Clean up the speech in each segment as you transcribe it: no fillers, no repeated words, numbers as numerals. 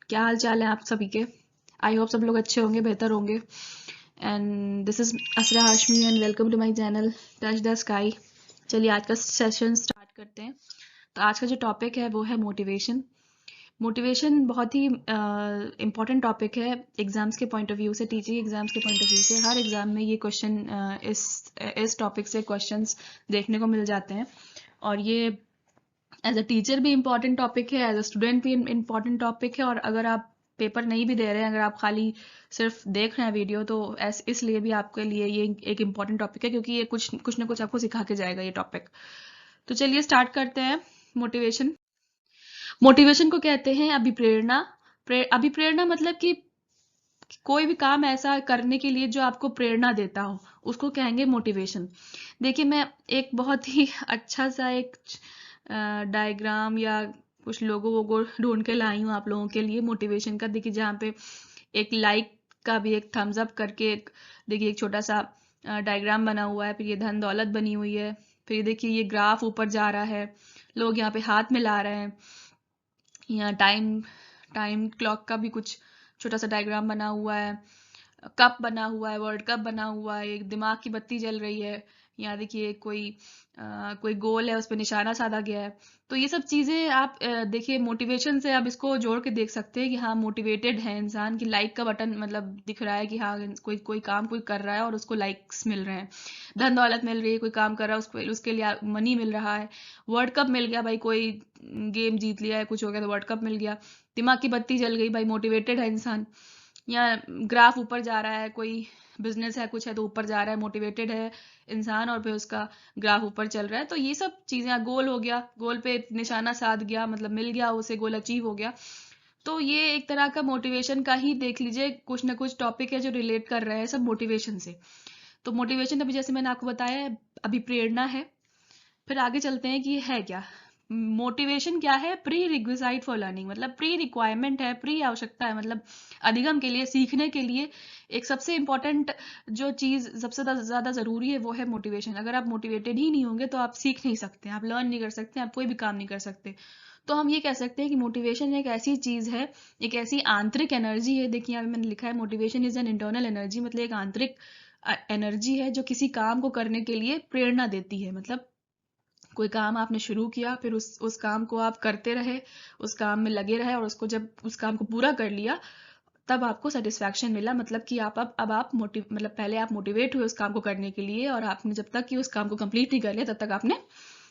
क्या हाल चाल है आप सभी के। आई होप सब लोग अच्छे होंगे, बेहतर होंगे। And this is Asra Hashmi and welcome to my channel touch the sky. चलिए आज का सेशन स्टार्ट करते हैं। तो आज का जो टॉपिक है वो है मोटिवेशन। मोटिवेशन बहुत ही इम्पॉर्टेंट टॉपिक है एग्जाम्स के पॉइंट ऑफ व्यू से, टीचिंग एग्जाम्स के पॉइंट ऑफ व्यू से। हर एग्जाम में ये क्वेश्चन इस टॉपिक से क्वेश्चंस देखने को मिल जाते हैं। और ये एज अ टीचर भी इम्पॉर्टेंट टॉपिक है, एज अ स्टूडेंट भी इम्पॉर्टेंट टॉपिक है। और अगर आप पेपर नहीं भी दे रहे हैं, अगर आप खाली सिर्फ देख रहे हैं वीडियो, तो इसलिए भी आपके लिए ये एक इम्पॉर्टेंट टॉपिक है, क्योंकि ये कुछ ना कुछ आपको सिखा के जाएगा ये टॉपिक। तो चलिए स्टार्ट करते हैं। मोटिवेशन मोटिवेशन को कहते हैं अभिप्रेरणा। अभिप्रेरणा मतलब कि कोई भी काम ऐसा करने के लिए जो आपको प्रेरणा देता हो, उसको कहेंगे मोटिवेशन। देखिए, मैं एक बहुत ही अच्छा सा एक डायग्राम या कुछ लोगों को ढूंढ के लाई हूँ आप लोगों के लिए मोटिवेशन का। देखिए, जहाँ पे एक लाइक का भी एक थम्स अप करके एक, देखिए, एक छोटा सा डायग्राम बना हुआ है। फिर ये धन दौलत बनी हुई है। फिर ये देखिए, ये ग्राफ ऊपर जा रहा है, लोग यहाँ पे हाथ मिला रहे हैं। यहाँ टाइम टाइम क्लॉक का भी कुछ छोटा सा डायग्राम बना हुआ है। कप बना हुआ है, वर्ल्ड कप बना हुआ है, एक दिमाग की बत्ती जल रही है। यहाँ देखिए कोई गोल है, उस पर निशाना साधा गया है। तो ये सब चीजें आप देखिए, मोटिवेशन से आप इसको जोड़ के देख सकते हैं कि हाँ, मोटिवेटेड है इंसान, की लाइक का बटन मतलब दिख रहा है कि हाँ, कोई कोई काम कोई कर रहा है और उसको लाइक्स मिल रहे हैं, धन दौलत मिल रही है, कोई काम कर रहा है उसके लिए मनी मिल रहा है, वर्ल्ड कप मिल गया भाई, कोई गेम जीत लिया है, कुछ हो गया तो वर्ल्ड कप मिल गया, दिमाग की बत्ती जल गई भाई, मोटिवेटेड है इंसान। या ग्राफ ऊपर जा रहा है, कोई बिजनेस है, कुछ है तो ऊपर जा रहा है, मोटिवेटेड है इंसान, और फिर उसका ग्राफ ऊपर चल रहा है। तो ये सब चीजें, गोल हो गया, गोल पे निशाना साध गया, मतलब मिल गया उसे, गोल अचीव हो गया। तो ये एक तरह का मोटिवेशन का ही देख लीजिए, कुछ ना कुछ टॉपिक है जो रिलेट कर रहे हैं सब मोटिवेशन से। तो मोटिवेशन अभी जैसे मैंने आपको बताया है, अभी प्रेरणा है। फिर आगे चलते हैं कि है क्या मोटिवेशन। क्या है? प्री रिक्विजाइट फॉर लर्निंग, मतलब प्री रिक्वायरमेंट है, प्री आवश्यकता है, मतलब अधिगम के लिए, सीखने के लिए एक सबसे इंपॉर्टेंट जो चीज सबसे ज्यादा जरूरी है वो है मोटिवेशन। अगर आप मोटिवेटेड ही नहीं होंगे तो आप सीख नहीं सकते, आप लर्न नहीं कर सकते, आप कोई भी काम नहीं कर सकते। तो हम ये कह सकते हैं कि मोटिवेशन एक ऐसी चीज है, एक ऐसी आंतरिक एनर्जी है। देखिए, यहाँ पे मैंने लिखा है motivation is an internal energy, मतलब एक आंतरिक एनर्जी है जो किसी काम को करने के लिए प्रेरणा देती है। मतलब कोई काम आपने शुरू किया, फिर उस काम को आप करते रहे, उस काम में लगे रहे, और उसको जब उस काम को पूरा कर लिया, तब आपको सेटिस्फैक्शन मिला। मतलब कि अब आप मतलब पहले आप मोटिवेट हुए उस काम को करने के लिए, और आपने जब तक कि उस काम को कंप्लीट नहीं कर लिया, तब तक आपने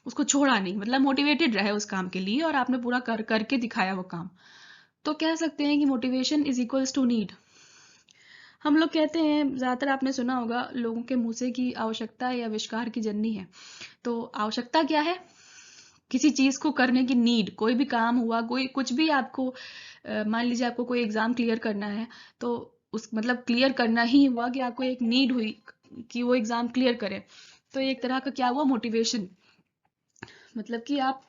उसको छोड़ा नहीं, मतलब मोटिवेटेड रहे उस काम के लिए, और आपने पूरा करके दिखाया वो काम। तो कह सकते हैं कि motivation is equals to need. हम लोग कहते हैं, ज्यादातर आपने सुना होगा लोगों के मुंह से, कि आवश्यकता या आविष्कार की जननी है। तो आवश्यकता क्या है? किसी चीज को करने की नीड। कोई भी काम हुआ, कोई कुछ भी आपको मान लीजिए आपको कोई एग्जाम क्लियर करना है, तो उस मतलब क्लियर करना ही हुआ कि आपको एक नीड हुई कि वो एग्जाम क्लियर करे। तो एक तरह का क्या हुआ? मोटिवेशन। मतलब कि आप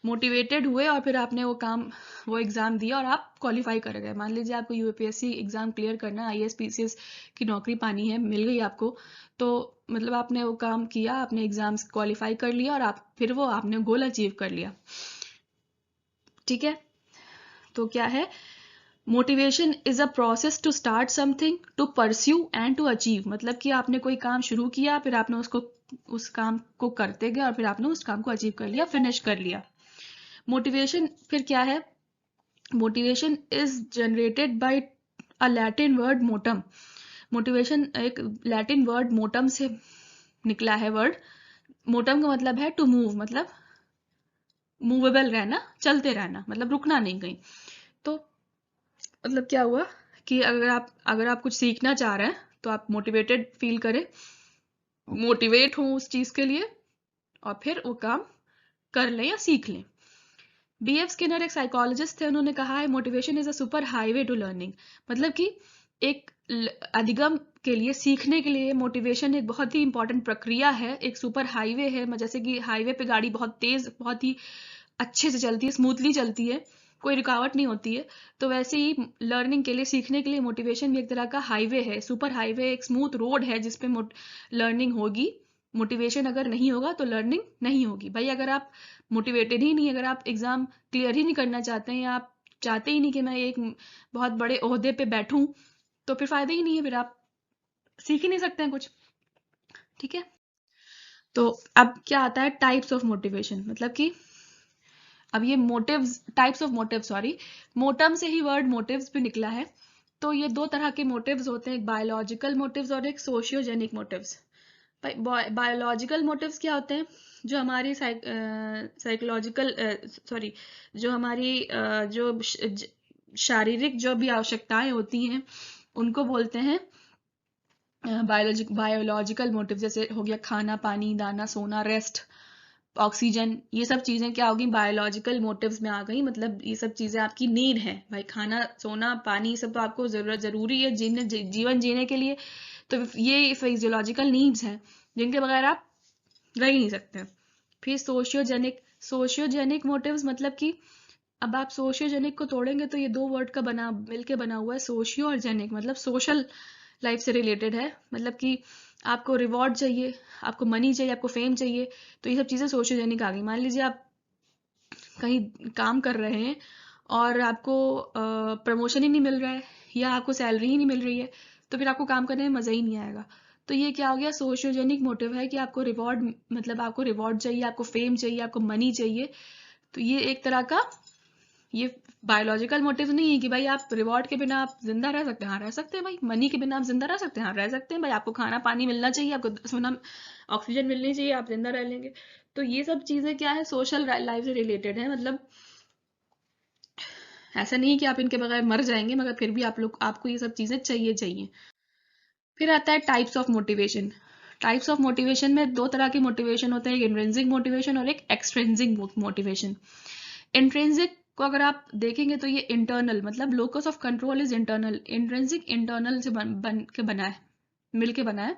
मोटिवेटेड हुए और फिर आपने वो एग्जाम दिया और आप क्वालिफाई कर गए। मान लीजिए आपको यूपीएससी एग्जाम क्लियर करना है, आईएएस पीसीएस की नौकरी पानी है, मिल गई आपको। तो मतलब आपने वो काम किया, आपने एग्जाम्स क्वालिफाई कर लिया, और आपने गोल अचीव कर लिया। ठीक है। तो क्या है? Motivation is a process to start something, to pursue and to achieve. मतलब कि आपने कोई काम शुरू किया, फिर आपने उस काम को करते गए, और फिर आपने उस काम को अचीव कर लिया, फिनिश कर लिया। मोटिवेशन फिर क्या है? Motivation is generated by a Latin word motum. Motivation एक लैटिन वर्ड मोटम से निकला है वर्ड। मोटम का मतलब है टू मूव, मतलब मूवेबल रहना, चलते रहना, मतलब रुकना नहीं कहीं। तो मतलब क्या हुआ कि अगर आप कुछ सीखना चाह रहे हैं, तो आप मोटिवेटेड फील करें, मोटिवेट हो उस चीज के लिए, और फिर वो काम कर लें या सीख लें। बीएफ स्किनर एक साइकोलॉजिस्ट थे, उन्होंने कहा है motivation is a super highway to learning. मतलब कि एक अधिगम के लिए, सीखने के लिए मोटिवेशन एक बहुत ही इंपॉर्टेंट प्रक्रिया है, एक सुपर हाईवे है। जैसे कि हाईवे पे गाड़ी बहुत तेज, बहुत ही अच्छे से चलती है, स्मूथली चलती है, कोई रुकावट नहीं होती है। तो वैसे ही लर्निंग के लिए, सीखने के लिए मोटिवेशन भी एक तरह का हाईवे है, सुपर हाईवे, एक स्मूथ रोड है जिसपे लर्निंग होगी। मोटिवेशन अगर नहीं होगा तो लर्निंग नहीं होगी। भाई, अगर आप मोटिवेटेड ही नहीं, अगर आप एग्जाम क्लियर ही नहीं करना चाहते हैं, या आप चाहते ही नहीं कि मैं एक बहुत बड़े ओहदे पे बैठूं, तो फिर फायदा ही नहीं है, फिर आप सीख ही नहीं सकते हैं कुछ। ठीक है, तो अब क्या आता है टाइप्स ऑफ मोटिवेशन, मतलब कि अब ये motives, types of motive, sorry, motum से ही वर्ड मोटिव्स भी निकला है। तो ये दो तरह के मोटिव्स होते हैं, एक बायोलॉजिकल मोटिव्स और एक सोशियोजेनिक मोटिव्स। बायोलॉजिकल मोटिव्स क्या होते हैं? जो हमारी साइकोलॉजिकल, सॉरी, जो हमारी शारीरिक जो भी आवश्यकताएं होती हैं उनको बोलते हैं बायोलॉजिकल मोटिव। जैसे हो गया खाना, पानी, दाना, सोना, रेस्ट, ऑक्सीजन, ये सब चीजें क्या होगी, बायोलॉजिकल मोटिव्स में आ गई। मतलब ये सब चीजें आपकी नीड है भाई, खाना, सोना, पानी, सब तो आपको जरूरी है जीवन जीने के लिए। तो ये फिजियोलॉजिकल नीड्स हैं जिनके बगैर आप रह ही नहीं सकते। फिर सोशियोजेनिक मोटिव्स, मतलब कि अब आप सोशियोजेनिक को तोड़ेंगे तो ये दो वर्ड का मिलके बना हुआ है, सोशियो और जेनिक, मतलब सोशल लाइफ से रिलेटेड है। मतलब कि आपको रिवॉर्ड चाहिए, आपको मनी चाहिए, आपको फेम चाहिए, तो ये सब चीज़ें सोशियोजेनिक आ गई। मान लीजिए आप कहीं काम कर रहे हैं और आपको प्रमोशन ही नहीं मिल रहा है या आपको सैलरी ही नहीं मिल रही है, तो फिर आपको काम करने में मज़ा ही नहीं आएगा। तो ये क्या हो गया, सोशियोजेनिक मोटिव है कि आपको रिवॉर्ड, मतलब आपको रिवॉर्ड चाहिए, आपको फेम चाहिए, आपको मनी चाहिए। तो ये एक तरह का, ये बायोलॉजिकल मोटिव नहीं है कि भाई आप रिवॉर्ड के बिना आप जिंदा रह सकते हैं, हाँ रह सकते हैं भाई, मनी के बिना आप जिंदा रह सकते हैं, हाँ रह सकते हैं भाई, आपको खाना पानी मिलना चाहिए, आपको सोना ऑक्सीजन मिलनी चाहिए, आप जिंदा रह लेंगे। तो ये सब चीजें क्या है, सोशल लाइफ से रिलेटेड है। मतलब ऐसा नहीं है कि आप इनके बगैर मर जाएंगे, मगर फिर भी आपको ये सब चीजें चाहिए चाहिए। फिर आता है types of motivation. Types of motivation में दो तरह के मोटिवेशन होते हैं, एक इंट्रिंसिक मोटिवेशन और एक एक्सट्रिंसिक मोटिवेशन। इंट्रिंसिक को अगर आप देखेंगे तो ये इंटरनल, मतलब locus of control is internal. Intrinsic internal से बन के बना है, मिलके बना है।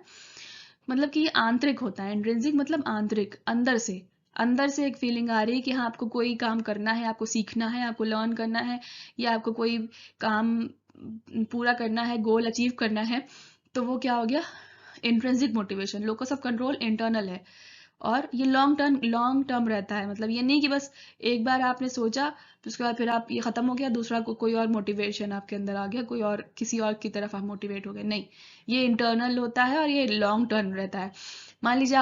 मतलब कि ये आंतरिक होता है। इंट्रिंसिक मतलब आंतरिक, अंदर से एक फीलिंग आ रही है कि हाँ आपको कोई काम करना है, आपको सीखना है, आपको लर्न करना है, या आपको कोई काम पूरा करना है, गोल अचीव करना है। तो वो क्या हो गया, intrinsic motivation. Locus of control internal है और ये लॉन्ग टर्म रहता है। मतलब ये नहीं कि बस एक बार आपने सोचा तो उसके बाद फिर आप ये खत्म हो गया, दूसरा कोई और मोटिवेशन आपके अंदर आ गया, कोई और किसी और की तरफ आप मोटिवेट हो गए, नहीं, ये इंटरनल होता है और ये लॉन्ग टर्म रहता है। मान लीजिए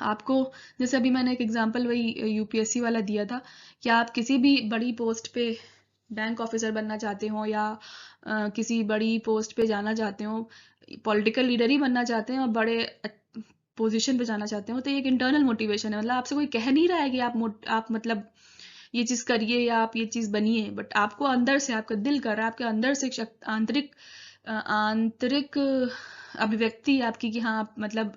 आपको, जैसे अभी मैंने एक एग्जांपल वही यूपीएससी वाला दिया था कि आप किसी भी बड़ी पोस्ट पे बैंक ऑफिसर बनना चाहते हो या किसी बड़ी पोस्ट पे जाना चाहते हो, पॉलिटिकल लीडर ही बनना चाहते हैं और बड़े पोजीशन पे जाना चाहते हो, तो ये एक इंटरनल मोटिवेशन है। मतलब आपसे कोई कह नहीं रहा है कि आप मतलब ये चीज करिए या आप ये चीज बनिए, बट आपको अंदर से, आपका दिल कर रहा है, आपके अंदर से आंतरिक आंतरिक अभिव्यक्ति आपकी कि हाँ आप मतलब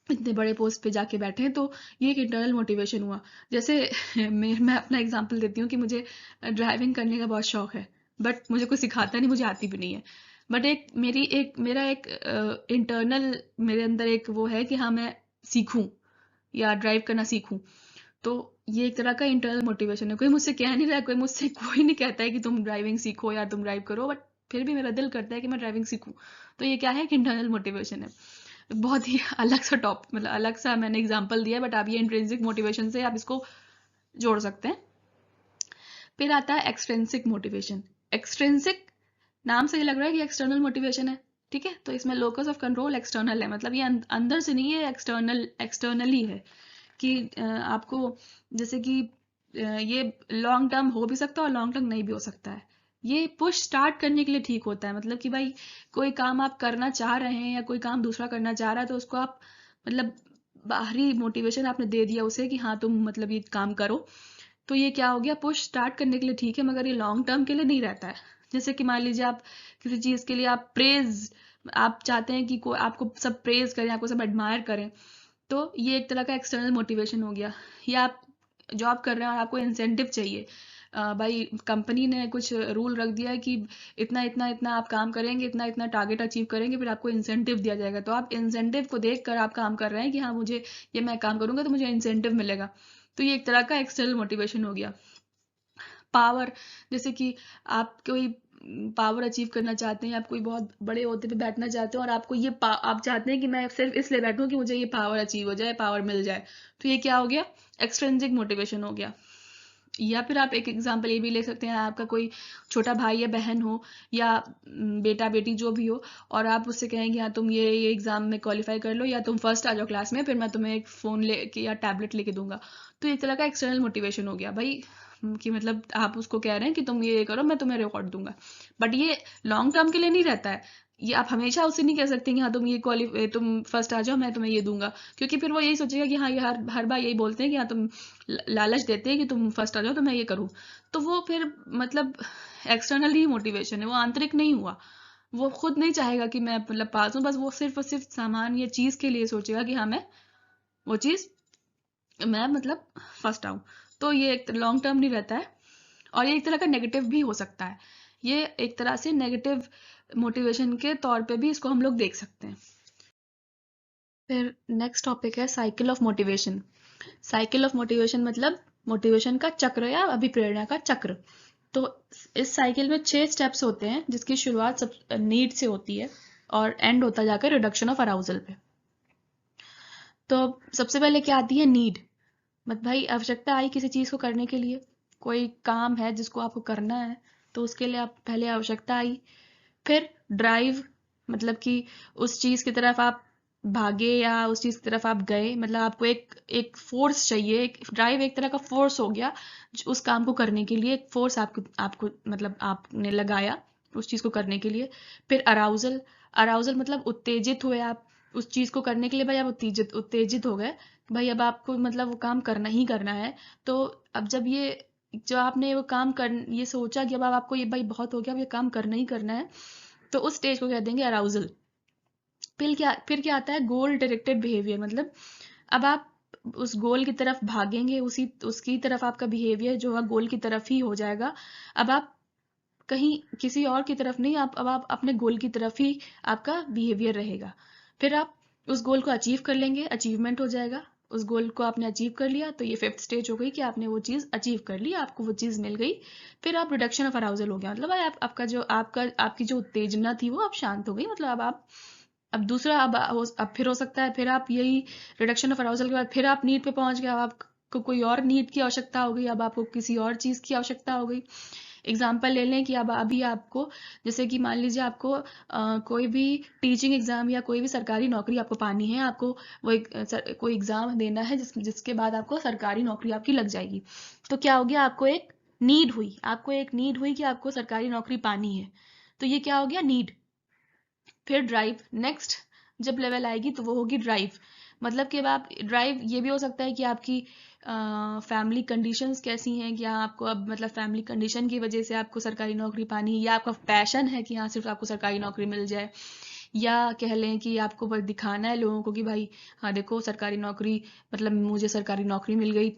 इतने बड़े पोस्ट पे जाके बैठे हैं, तो ये एक इंटरनल मोटिवेशन हुआ। जैसे मैं अपना एग्जांपल देती हूँ कि मुझे ड्राइविंग करने का बहुत शौक है, बट मुझे कोई सिखाता नहीं, मुझे आती भी नहीं है। बट मेरा एक इंटरनल, मेरे अंदर एक वो है कि हाँ मैं सीखूं या ड्राइव करना सीखूं। तो ये एक तरह का इंटरनल मोटिवेशन है। कोई मुझसे कह नहीं रहा है, कोई नहीं कहता है कि तुम ड्राइविंग सीखो या तुम ड्राइव करो, बट फिर भी मेरा दिल करता है कि मैं ड्राइविंग सीखूं। तो ये क्या है, एक इंटरनल मोटिवेशन है। बहुत ही अलग सा मतलब अलग सा मैंने एग्जांपल दिया है, बट आप ये इंट्रिंसिक मोटिवेशन से आप इसको जोड़ सकते हैं। फिर आता है एक्सट्रिंसिक मोटिवेशन। एक्सट्रिंसिक नाम से ही लग रहा है कि एक्सटर्नल मोटिवेशन है, ठीक है, तो इसमें लोकस ऑफ कंट्रोल एक्सटर्नल है, मतलब ये अंदर से नहीं है, एक्सटर्नली है कि आपको, जैसे कि ये लॉन्ग टर्म हो भी सकता है और लॉन्ग टर्म नहीं भी हो सकता है। ये पुश स्टार्ट करने के लिए ठीक होता है, मतलब कि भाई कोई काम आप करना चाह रहे हैं या कोई काम दूसरा करना चाह रहा है, तो उसको आप मतलब बाहरी मोटिवेशन आपने दे दिया उसे कि हाँ तुम मतलब ये काम करो, तो ये क्या हो गया, पुश स्टार्ट करने के लिए ठीक है, मगर ये लॉन्ग टर्म के लिए नहीं रहता है। जैसे कि मान लीजिए आप किसी चीज के लिए आप चाहते हैं कि आपको सब प्रेज करें, आपको सब एडमायर करें, तो ये एक तरह का एक्सटर्नल मोटिवेशन हो गया। या आप जॉब कर रहे हैं और आपको इंसेंटिव चाहिए, भाई कंपनी ने कुछ रूल रख दिया है कि इतना इतना इतना आप काम करेंगे, इतना इतना टारगेट अचीव करेंगे, फिर आपको इंसेंटिव दिया जाएगा। तो आप इंसेंटिव को देख कर आप काम कर रहे हैं कि हाँ मुझे ये, मैं काम करूंगा तो मुझे इंसेंटिव मिलेगा। तो ये एक तरह का एक्सटर्नल मोटिवेशन हो गया। पावर, जैसे कि आप कोई पावर अचीव करना चाहते हैं, आप कोई बहुत बड़े ओहदे पे बैठना चाहते हैं और आपको ये आप चाहते हैं कि मैं सिर्फ इसलिए बैठूं कि मुझे ये पावर अचीव हो जाए, पावर मिल जाए, तो ये क्या हो गया, एक्सट्रिंसिक मोटिवेशन हो गया। या फिर आप एक एग्जांपल ये भी ले सकते हैं, आपका कोई छोटा भाई या बहन हो या बेटा बेटी जो भी हो, और आप उससे कहें कि हाँ तुम ये एग्जाम में क्वालिफाई कर लो या तुम फर्स्ट आ जाओ क्लास में, फिर मैं तुम्हें एक फ़ोन ले या टैबलेट लेके दूंगा। तो एक तरह का एक्सटर्नल मोटिवेशन हो गया भाई, कि मतलब आप उसको कह रहे हैं कि तुम ये करो, मैं तुम्हें रिवॉर्ड दूंगा। बट ये लॉन्ग टर्म के लिए नहीं रहता है। ये आप हमेशा उसे नहीं कह सकते कि हाँ तुम फर्स्ट आ जाओ, मैं तुम्हें ये दूंगा, क्योंकि फिर वो यही सोचेगा कि हाँ ये हर बार यही बोलते हैं कि हाँ तुम लालच देते हैं कि तुम फर्स्ट आ जाओ तो मैं ये करूँ। तो वो फिर मतलब एक्सटर्नल ही मोटिवेशन है, वो आंतरिक नहीं हुआ। वो खुद नहीं चाहेगा कि मैं मतलब पास हूँ, बस वो सिर्फ और सिर्फ सामान या चीज़ के लिए सोचेगा कि हाँ मैं वो चीज़ मैं मतलब फर्स्ट आऊँ। तो ये एक लॉन्ग टर्म नहीं रहता है, और ये एक तरह का नेगेटिव भी हो सकता है। ये एक तरह से नेगेटिव मोटिवेशन के तौर पे भी इसको हम लोग देख सकते हैं। फिर नेक्स्ट टॉपिक है cycle of motivation. Cycle of motivation मतलब मोटिवेशन का चक्र या अभिप्रेरणा का चक्र। तो इस साइकिल में 6 स्टेप्स होते हैं, जिसकी शुरुआत सब नीड से होती है और एंड होता जाकर रिडक्शन ऑफ अराउजल पे। तो सबसे पहले क्या आती है? नीड। मतलब भाई आवश्यकता आई किसी चीज़ को करने के लिए, कोई काम है जिसको आपको करना है, तो उसके लिए आप पहले आवश्यकता आई। फिर ड्राइव, मतलब कि उस चीज़ की तरफ आप भागे या उस चीज़ की तरफ आप गए, मतलब आपको एक एक फोर्स चाहिए। एक ड्राइव एक तरह का फोर्स हो गया, उस काम को करने के लिए एक फोर्स आपको आपको मतलब आपने लगाया उस चीज़ को करने के लिए। फिर अराउजल, अराउजल मतलब उत्तेजित हुए आप उस चीज़ को करने के लिए, भाई आप उत्तेजित उत्तेजित हो गए, भाई अब आपको मतलब वो काम करना ही करना है। तो अब जब आपने वो काम कर ये सोचा कि अब आपको ये भाई बहुत हो गया, अब ये काम करना ही करना है, तो उस स्टेज को कह देंगे अराउजल। फिर क्या आता है? गोल डायरेक्टेड बिहेवियर। मतलब अब आप उस गोल की तरफ भागेंगे, उसी उसकी तरफ आपका बिहेवियर जो है गोल की तरफ ही हो जाएगा। अब आप कहीं किसी और की तरफ नहीं, आप अपने गोल की तरफ ही आपका बिहेवियर रहेगा। फिर आप उस गोल को अचीव कर लेंगे, अचीवमेंट हो जाएगा। उस गोल को आपने अचीव कर लिया, तो ये 5th स्टेज हो गई कि आपने वो चीज़ अचीव कर ली, आपको वो चीज़ मिल गई। फिर आप रिडक्शन ऑफ अराउजल हो गया, मतलब भाई आपकी जो उत्तेजना थी वो अब शांत हो गई। मतलब अब दूसरा अब फिर हो सकता है, फिर आप यही रिडक्शन ऑफ अराउजल के बाद फिर आप नीड पे पहुंच गए, अब आपको कोई और नीड की आवश्यकता हो गई, अब आपको किसी और चीज़ की आवश्यकता हो गई। एग्जाम्पल ले लें कि अब अभी आपको, जैसे कि मान लीजिए आपको कोई भी टीचिंग एग्जाम या कोई भी सरकारी नौकरी आपको पानी है, आपको वो कोई एग्जाम देना है जिसके बाद आपको सरकारी नौकरी आपकी लग जाएगी। तो क्या हो गया? आपको एक नीड हुई कि आपको सरकारी नौकरी पानी है, तो ये क्या हो गया? नीड। फिर ड्राइव, नेक्स्ट जब लेवल आएगी तो वो होगी ड्राइव। मतलब कि अब आप ड्राइव ये भी हो सकता है कि आपकी फैमिली कंडीशंस कैसी हैं, कि हाँ आपको अब मतलब फैमिली कंडीशन की वजह से आपको सरकारी नौकरी पानी है, या आपका पैशन है कि हाँ सिर्फ आपको सरकारी नौकरी मिल जाए, या कह लें कि आपको बस दिखाना है लोगों को कि भाई हाँ देखो सरकारी नौकरी, मतलब मुझे सरकारी नौकरी मिल गई।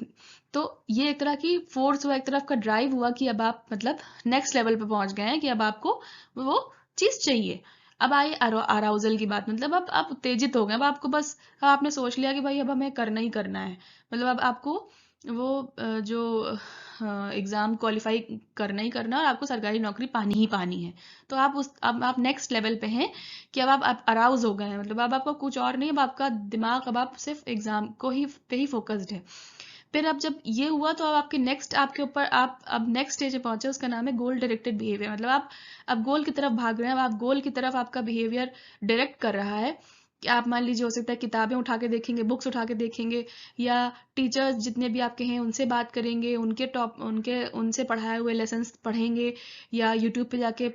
तो ये एक तरह की फोर्स हुआ, एक तरफ का ड्राइव हुआ कि अब आप मतलब नेक्स्ट लेवल पे पहुंच गए हैं, कि अब आपको वो चीज़ चाहिए। अब आई अराउजल की बात, मतलब अब आप उत्तेजित हो गए, अब आपको बस आपने सोच लिया कि भाई अब हमें करना ही करना है। मतलब अब आपको वो जो एग्ज़ाम क्वालिफाई करना ही करना है और आपको सरकारी नौकरी पानी ही पानी है। तो अब आप नेक्स्ट लेवल पे हैं कि अब आप अराउज हो गए हैं, मतलब अब आपका कुछ और नहीं, अब आपका दिमाग अब आप सिर्फ एग्ज़ाम को ही पे ही फोकस्ड है। फिर अब जब ये हुआ तो अब आपके ऊपर आप अब नेक्स्ट स्टेज पे पहुंचे, उसका नाम है गोल डायरेक्टेड बिहेवियर। मतलब आप अब गोल की तरफ भाग रहे हैं, अब आप गोल की तरफ आपका बिहेवियर डायरेक्ट कर रहा है। कि आप मान लीजिए हो सकता है किताबें उठा के देखेंगे, बुक्स उठा के देखेंगे, या टीचर्स जितने भी आपके हैं उनसे बात करेंगे, उनसे पढ़ाए हुए लेसन्स पढ़ेंगे, या यूट्यूब पे जाके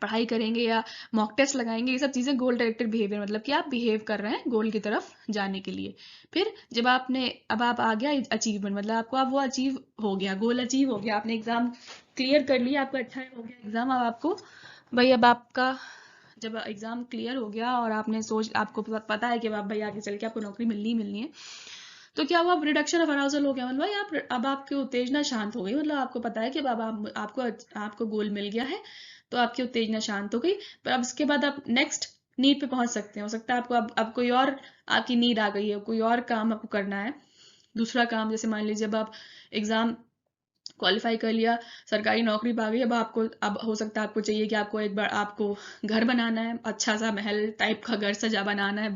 पढ़ाई करेंगे, या मॉक टेस्ट लगाएंगे। ये सब चीज़ें गोल डायरेक्टेड बिहेवियर, मतलब कि आप बिहेव कर रहे हैं गोल की तरफ जाने के लिए। फिर जब अब आप आ गया अचीवमेंट, मतलब आपको अब वो अचीव हो गया, गोल अचीव हो गया, आपने एग्जाम क्लियर कर लिया, आपका अच्छा हो गया एग्जाम। अब आपको भाई अब आपका जब एग्जाम क्लियर हो गया और आपको पता है कि अब भाई आगे चल के आपको नौकरी मिलनी ही मिलनी है, तो क्या हुआ? अब रिडक्शन ऑफ अराउजल हो गया, मतलब भाई अब आपकी उत्तेजना शांत हो गई। मतलब आपको पता है कि अब आपको गोल मिल गया है, तो आपकी उत्तेजना शांत हो गई। पर अब इसके बाद आप नेक्स्ट नीड पे पहुंच सकते हैं। हो सकता है आपको अब कोई और आपकी नीड आ गई है, कोई और काम आपको करना है, दूसरा काम। जैसे मान लीजिए अब आप एग्जाम क्वालिफाई कर लिया, सरकारी नौकरी पा गई, अब हो सकता है आपको चाहिए कि आपको घर बनाना है, अच्छा सा महल टाइप का घर सजा बनाना है।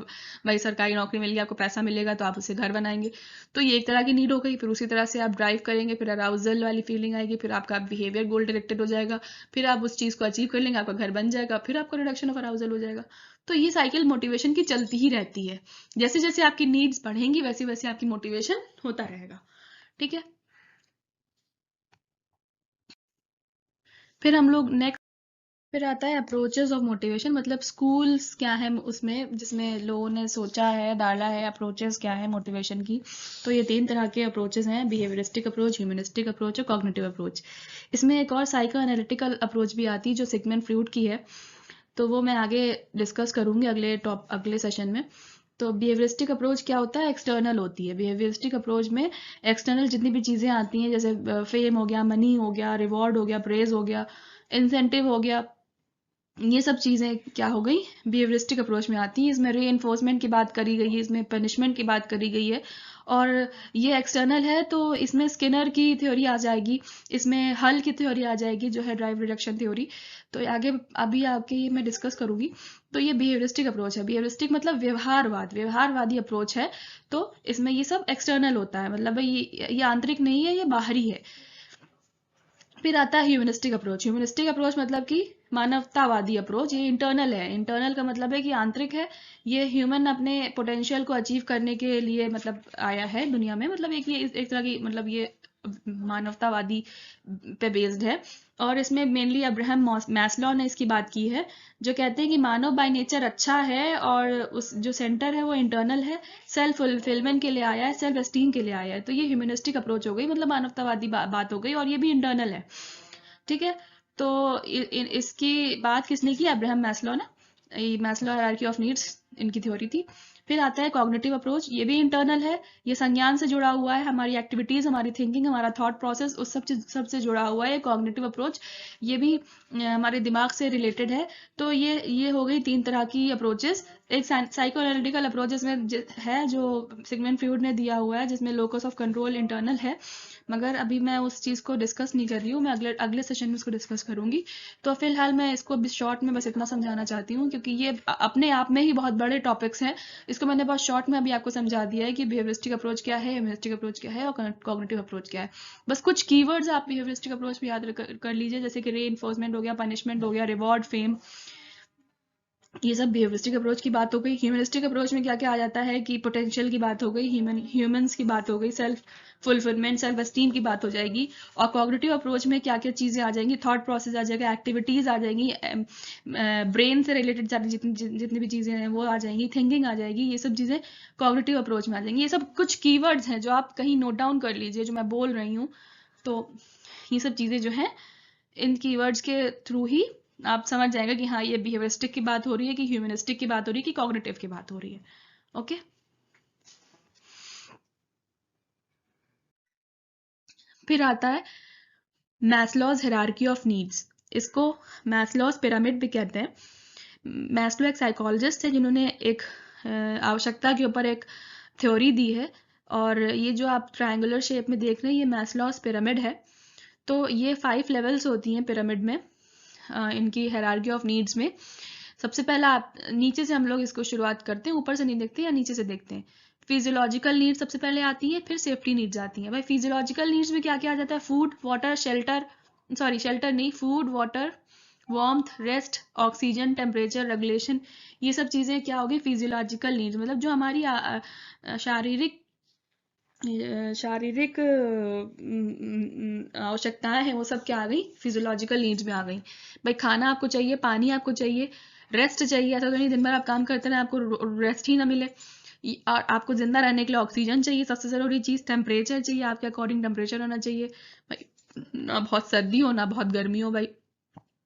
भाई सरकारी नौकरी मिल गई, आपको पैसा मिलेगा तो आप उसे घर बनाएंगे। तो ये एक तरह की नीड हो गई। फिर उसी तरह से आप ड्राइव करेंगे, फिर अराउजल वाली फीलिंग आएगी, फिर आपका बिहेवियर गोल डायरेक्टेड हो जाएगा, फिर आप उस चीज़ को अचीव कर लेंगे, आपका घर बन जाएगा, फिर आपका रिडक्शन ऑफ अराउजल हो जाएगा। तो ये साइकिल मोटिवेशन की चलती ही रहती है। जैसे जैसे आपकी नीड्स बढ़ेंगी वैसे वैसे आपकी मोटिवेशन होता रहेगा। ठीक है, फिर हम लोग नेक्स्ट, फिर आता है अप्रोचेस ऑफ मोटिवेशन, मतलब स्कूल्स क्या है उसमें, जिसमें लोगों ने सोचा है, डाला है अप्रोचेस क्या है मोटिवेशन की। तो ये 3 तरह के अप्रोचेस हैं, बिहेवियरिस्टिक अप्रोच, ह्यूमनिस्टिक अप्रोच और कॉग्निटिव अप्रोच। इसमें एक और साइको एनालिटिकल अप्रोच भी आती है जो सिगमंड फ्रूड की है, तो वो मैं आगे डिस्कस करूंगी अगले सेशन में। तो बिहेवियरिस्टिक अप्रोच क्या होता है, एक्सटर्नल होती है। बिहेवियरिस्टिक अप्रोच में एक्सटर्नल जितनी भी चीज़ें आती हैं, जैसे फेम हो गया, मनी हो गया, रिवॉर्ड हो गया, प्रेज हो गया, इंसेंटिव हो गया, ये सब चीज़ें क्या हो गई, बिहेवियरिस्टिक अप्रोच में आती हैं। इसमें री की बात करी गई है, इसमें पनिशमेंट की बात करी गई है, और ये एक्सटर्नल है तो इसमें स्किनर की थ्योरी आ जाएगी, इसमें हल की थ्योरी आ जाएगी जो है ड्राइव रिडक्शन थ्योरी। तो आगे अभी आपके ये मैं डिस्कस करूंगी। तो ये बिहेवियरिस्टिक अप्रोच है। बिहेवियरिस्टिक मतलब व्यवहारवादी अप्रोच है। तो इसमें ये सब एक्सटर्नल होता है, मतलब ये आंतरिक नहीं है, ये बाहरी है। फिर आता है ह्यूमनिस्टिक अप्रोच। ह्यूमनिस्टिक अप्रोच मतलब कि मानवतावादी अप्रोच। ये इंटरनल है। इंटरनल का मतलब है कि आंतरिक है। ये ह्यूमन अपने पोटेंशियल को अचीव करने के लिए मतलब आया है दुनिया में, मतलब एक तरह की मतलब ये मानवतावादी पे बेस्ड है। और इसमें मेनली अब्राहम मैस्लो ने इसकी बात की है, जो कहते हैं कि मानव बाय नेचर अच्छा है, और उस जो सेंटर है वो इंटरनल है, सेल्फ फुलफिलमेंट के लिए आया है, सेल्फ एस्टीम के लिए आया है। तो ये ह्यूमनिस्टिक अप्रोच हो गई, मतलब मानवतावादी बात हो गई, और ये भी इंटरनल है। ठीक है, तो इसकी बात किसने की, अब्राहम मैस्लो ने। मैस्लो हायरार्की ऑफ नीड्स इनकी थ्योरी थी। फिर आता है कॉग्निटिव अप्रोच। ये भी इंटरनल है, ये संज्ञान से जुड़ा हुआ है, हमारी एक्टिविटीज, हमारी थिंकिंग, हमारा थॉट प्रोसेस, उस सब से जुड़ा हुआ है कॉग्निटिव अप्रोच। ये भी हमारे दिमाग से रिलेटेड है। तो ये हो गई 3 तरह की अप्रोचेस। एक साइको एनालिटिकल अप्रोच में है जो सिगमंड फ्रूड ने दिया हुआ है, जिसमें लोकस ऑफ कंट्रोल इंटरनल है, मगर अभी मैं उस चीज़ को डिस्कस नहीं कर रही हूँ, मैं अगले सेशन में उसको डिस्कस करूँगी। तो फिलहाल मैं इसको अभी शॉर्ट में बस इतना समझाना चाहती हूँ, क्योंकि ये अपने आप में ही बहुत बड़े टॉपिक्स हैं। इसको मैंने बहुत शॉर्ट में अभी आपको समझा दिया है कि बिहेवियरिस्टिक अप्रोच क्या है, ह्यूमनिस्टिक अप्रोच क्या है, और कॉग्निटिव अप्रोच क्या है। बस कुछ कीवर्ड्स आप बिहेवियरिस्टिक अप्रोच में याद कर लीजिए, जैसे कि री हो गया, पनिशमेंट हो गया, रिवॉर्ड, फेम, ये सब बिहेवियरिस्टिक अप्रोच की बात हो गई। ह्यूमनिस्टिक अप्रोच में क्या क्या आ जाता है कि पोटेंशियल की बात हो गई, ह्यूमंस की बात हो गई, सेल्फ फुलफिलमेंट, सेल्फ एस्टीम की बात हो जाएगी। और कॉग्निटिव अप्रोच में क्या क्या चीज़ें आ जाएंगी, थॉट प्रोसेस आ जाएगा, एक्टिविटीज़ आ जाएंगी, ब्रेन से रिलेटेड सारी जितनी भी चीज़ें हैं वो आ जाएंगी, थिंकिंग आ जाएगी, ये सब चीज़ें कॉग्निटिव अप्रोच में आ जाएंगी। ये सब कुछ कीवर्ड्स हैं जो आप कहीं नोट डाउन कर लीजिए, जो मैं बोल रही हूँ। तो ये सब चीज़ें जो हैं, इन कीवर्ड्स के थ्रू ही आप समझ जाएंगे कि हाँ ये बिहेवियरिस्टिक की बात हो रही है, कि ह्यूमनिस्टिक की बात हो रही है, कि कॉग्निटिव की बात हो रही है। ओके, फिर आता है मैस्लोज हायरार्की ऑफ नीड्स। इसको मैस्लोज पिरामिड भी कहते हैं। मैस्लो एक साइकोलॉजिस्ट है जिन्होंने एक आवश्यकता के ऊपर एक थ्योरी दी है, और ये जो आप ट्रायंगुलर शेप में देख रहे हैं ये मैस्लोज पिरामिड है। तो ये 5 लेवल्स होती हैं पिरामिड में, इनकी हायरार्की ऑफ नीड्स में। सबसे पहला आप नीचे से हम लोग इसको शुरुआत करते हैं, ऊपर से नहीं देखते या नीचे से देखते हैं। फिजियोलॉजिकल नीड्स सबसे पहले आती है, फिर सेफ्टी नीड्स आती हैं। भाई फिजियोलॉजिकल नीड्स में क्या क्या आ जाता है, food water shelter, sorry shelter नहीं, food water, warmth, rest, oxygen, temperature regulation, ये सब चीज़ें क्या होगी, फिजियोलॉजिकल नीड्स, मतलब जो हमारी शारीरिक शारीरिक आवश्यकताएं हैं वो सब क्या आ गई, फिजियोलॉजिकल नीड्स में आ गई। भाई खाना आपको चाहिए, पानी आपको चाहिए, रेस्ट चाहिए। ऐसा तो नहीं दिन भर आप काम करते रहे आपको रेस्ट ही ना मिले। और आपको जिंदा रहने के लिए ऑक्सीजन चाहिए, सबसे जरूरी चीज। टेम्परेचर चाहिए, आपके अकॉर्डिंग टेम्परेचर होना चाहिए। भाई ना बहुत सर्दी हो ना बहुत गर्मी हो, भाई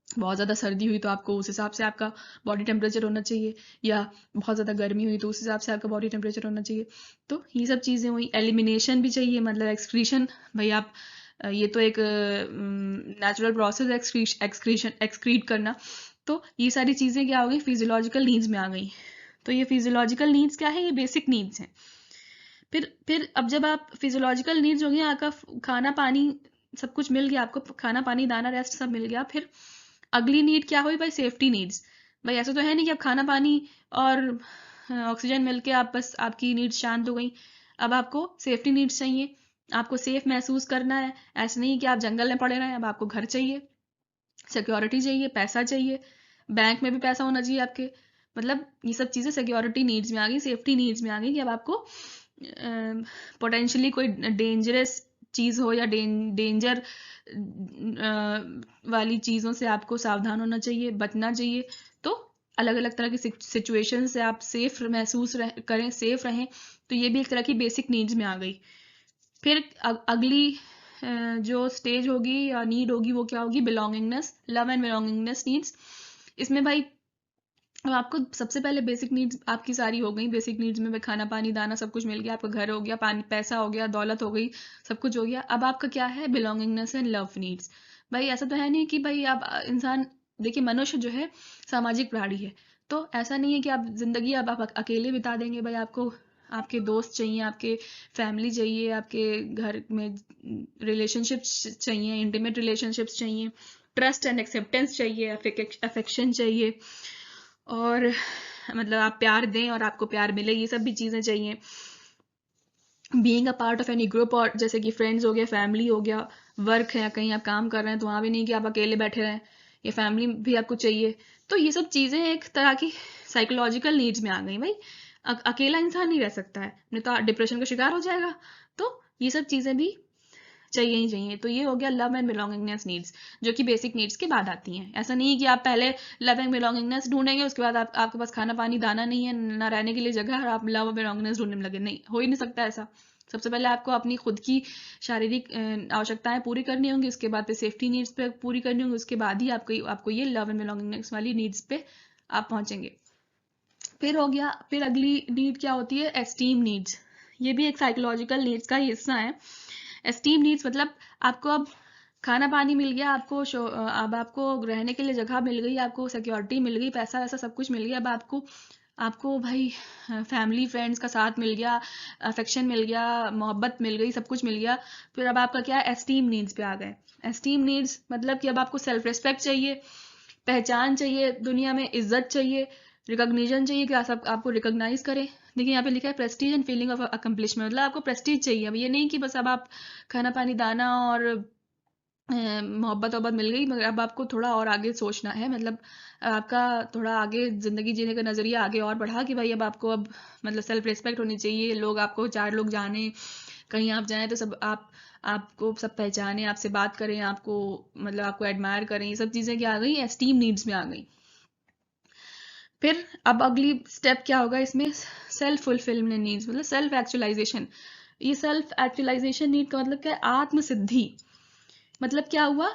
बहुत ज़्यादा सर्दी हुई तो आपको उस हिसाब से आपका बॉडी टेम्परेचर होना चाहिए, या बहुत ज़्यादा गर्मी हुई तो उस हिसाब से आपका बॉडी टेम्परेचर होना चाहिए। तो ये सब चीज़ें हुई। एलिमिनेशन भी चाहिए, मतलब एक्सक्रीशन। भाई आप ये तो एक नेचुरल प्रोसेस है एक्सक्रीट करना। तो ये सारी चीज़ें क्या हो गई, फिजियोलॉजिकल नीड्स में आ गई। तो ये फिजियोलॉजिकल नीड्स क्या है, ये बेसिक नीड्स हैं। फिर अब जब आप फिजियोलॉजिकल नीड्स हो गई, आपका खाना पानी सब कुछ मिल गया आपको, खाना पानी दाना रेस्ट सब मिल गया। फिर अगली नीड क्या हुई भाई? Safety needs. भाई ऐसा तो है नहीं कि अब खाना पानी और ऑक्सीजन मिल के आप बस आपकी नीड्स शांत हो गई। अब आपको सेफ्टी नीड्स चाहिए, आपको सेफ महसूस करना है। ऐसा नहीं कि आप जंगल में पड़े रहें, अब आपको घर चाहिए, सिक्योरिटी चाहिए, पैसा चाहिए, बैंक में भी पैसा होना चाहिए आपके। मतलब ये सब चीज़ें सिक्योरिटी नीड्स में आ गई, सेफ्टी नीड्स में आ गई कि अब आपको पोटेंशियली कोई डेंजरस चीज़ हो या डेंजर वाली चीज़ों से आपको सावधान होना चाहिए, बचना चाहिए। तो अलग अलग तरह की सिचुएशन से आप सेफ महसूस करें, सेफ रहें। तो ये भी एक तरह की बेसिक नीड्स में आ गई। फिर अगली जो स्टेज होगी या नीड होगी वो क्या होगी? Belongingness, love and belongingness needs. इसमें भाई अब आपको सबसे पहले बेसिक नीड्स आपकी सारी हो गई। बेसिक नीड्स में भाई खाना पानी दाना सब कुछ मिल गया, आपका घर हो गया, पानी पैसा हो गया, दौलत हो गई, सब कुछ हो गया। अब आपका क्या है? Belongingness and love needs. भाई ऐसा तो है नहीं कि भाई आप इंसान, देखिए मनुष्य जो है सामाजिक प्राणी है। तो ऐसा नहीं है कि आप जिंदगी अब आप अकेले बिता देंगे। भाई आपको आपके दोस्त चाहिए, आपके फैमिली चाहिए, आपके घर में रिलेशनशिप्स चाहिए, इंटीमेट रिलेशनशिप्स चाहिए, ट्रस्ट एंड एक्सेप्टेंस चाहिए, अफेक्शन चाहिए, और मतलब आप प्यार दें और आपको प्यार मिले, ये सब भी चीज़ें चाहिए। Being a part of any group, और जैसे कि फ्रेंड्स हो गया, फैमिली हो गया, वर्क है, कहीं आप काम कर रहे हैं तो वहाँ भी नहीं कि आप अकेले बैठे रहें, ये फैमिली भी आपको चाहिए। तो ये सब चीज़ें एक तरह की साइकोलॉजिकल नीड्स में आ गई। भाई अकेला इंसान नहीं रह सकता है, नहीं तो डिप्रेशन का शिकार हो जाएगा। तो ये सब चीज़ें भी चाहिए ही चाहिए। तो ये हो गया लव एंड बिलोंगिंगनेस नीड्स, जो कि बेसिक नीड्स के बाद आती हैं। ऐसा नहीं है कि आप पहले लव एंड बिलोंगिंगनेस ढूंढेंगे, उसके बाद आपके पास खाना पानी दाना नहीं है, ना रहने के लिए जगह, और आप लव और बिलोंगिंगनेस ढूंढने में लगे। नहीं, हो ही नहीं सकता ऐसा। सबसे पहले आपको अपनी खुद की शारीरिक आवश्यकताएं पूरी करनी होंगी, उसके बाद पे सेफ्टी नीड्स पे पूरी करनी होंगी, उसके बाद ही आपको ये लव एंड बिलोंगिंगनेस वाली नीड्स पे आप पहुंचेंगे। फिर हो गया, फिर अगली नीड क्या होती है? Esteem needs. ये भी एक साइकोलॉजिकल नीड्स का हिस्सा है। एस्टीम नीड्स मतलब आपको अब खाना पानी मिल गया, आपको अब आपको रहने के लिए जगह मिल गई, आपको सिक्योरिटी मिल गई, पैसा वैसा सब कुछ मिल गया। अब आपको आपको भाई फैमिली फ्रेंड्स का साथ मिल गया, अफेक्शन मिल गया, मोहब्बत मिल गई, सब कुछ मिल गया। फिर अब आपका क्या है? एस्टीम नीड्स पे आ गए। एस्टीम नीड्स मतलब कि अब आपको सेल्फ रिस्पेक्ट चाहिए, पहचान चाहिए, दुनिया में इज्जत चाहिए, रिकॉग्निशन चाहिए कि सब आपको रिकॉग्नाइज करें। देखिए यहाँ पे लिखा है Prestige and feeling of accomplishment, मतलब आपको प्रेस्टीज चाहिए। अब ये नहीं कि बस अब आप खाना पानी दाना और मोहब्बत वहब्बत मिल गई, मगर अब आपको थोड़ा और आगे सोचना है। मतलब आपका थोड़ा आगे ज़िंदगी जीने का नज़रिया आगे और बढ़ा कि भाई अब आपको अब मतलब सेल्फ रिस्पेक्ट होनी चाहिए, लोग आपको, चार लोग जाने, कहीं आप जाएं तो सब आपको सब पहचाने, आपसे बात करें, आपको मतलब आपको एडमायर करें। ये सब चीज़ें क्या आ गई? एस्टीम नीड्स में आ गई। फिर अब अगली स्टेप क्या होगा इसमें? सेल्फ फुलफिलमेंट नीड्स, मतलब सेल्फ एक्चुअलाइजेशन। ये सेल्फ एक्चुअलाइजेशन नीड का मतलब क्या है? आत्मसिद्धि। मतलब क्या हुआ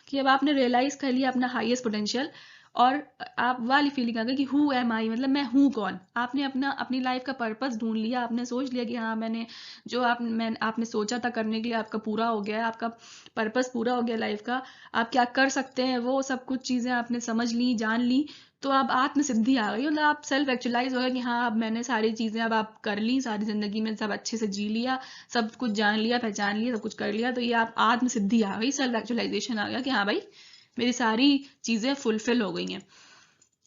कि अब आपने रियलाइज कर लिया अपना हाईएस्ट पोटेंशियल, और आप वाली फीलिंग आ गई कि हु एम आई, मतलब मैं हूँ कौन। आपने अपनी लाइफ का पर्पस ढूंढ लिया, आपने सोच लिया कि हाँ मैंने जो आपने सोचा था करने के लिए आपका पूरा हो गया है, आपका पर्पस पूरा हो गया लाइफ का। आप क्या कर सकते हैं वो सब कुछ चीज़ें आपने समझ ली, जान ली। तो अब आत्मसिद्धि आ गई, मतलब आप सेल्फ एक्चुअलाइज हो गए कि हाँ अब मैंने सारी चीज़ें अब आप कर ली, सारी जिंदगी में सब अच्छे से जी लिया, सब कुछ जान लिया, पहचान लिया, सब कुछ कर लिया। तो ये आप आत्मसिद्धि आ गई, सेल्फ एक्चुअलाइजेशन आ गया कि हाँ भाई मेरी सारी चीज़ें फुलफिल हो गई हैं।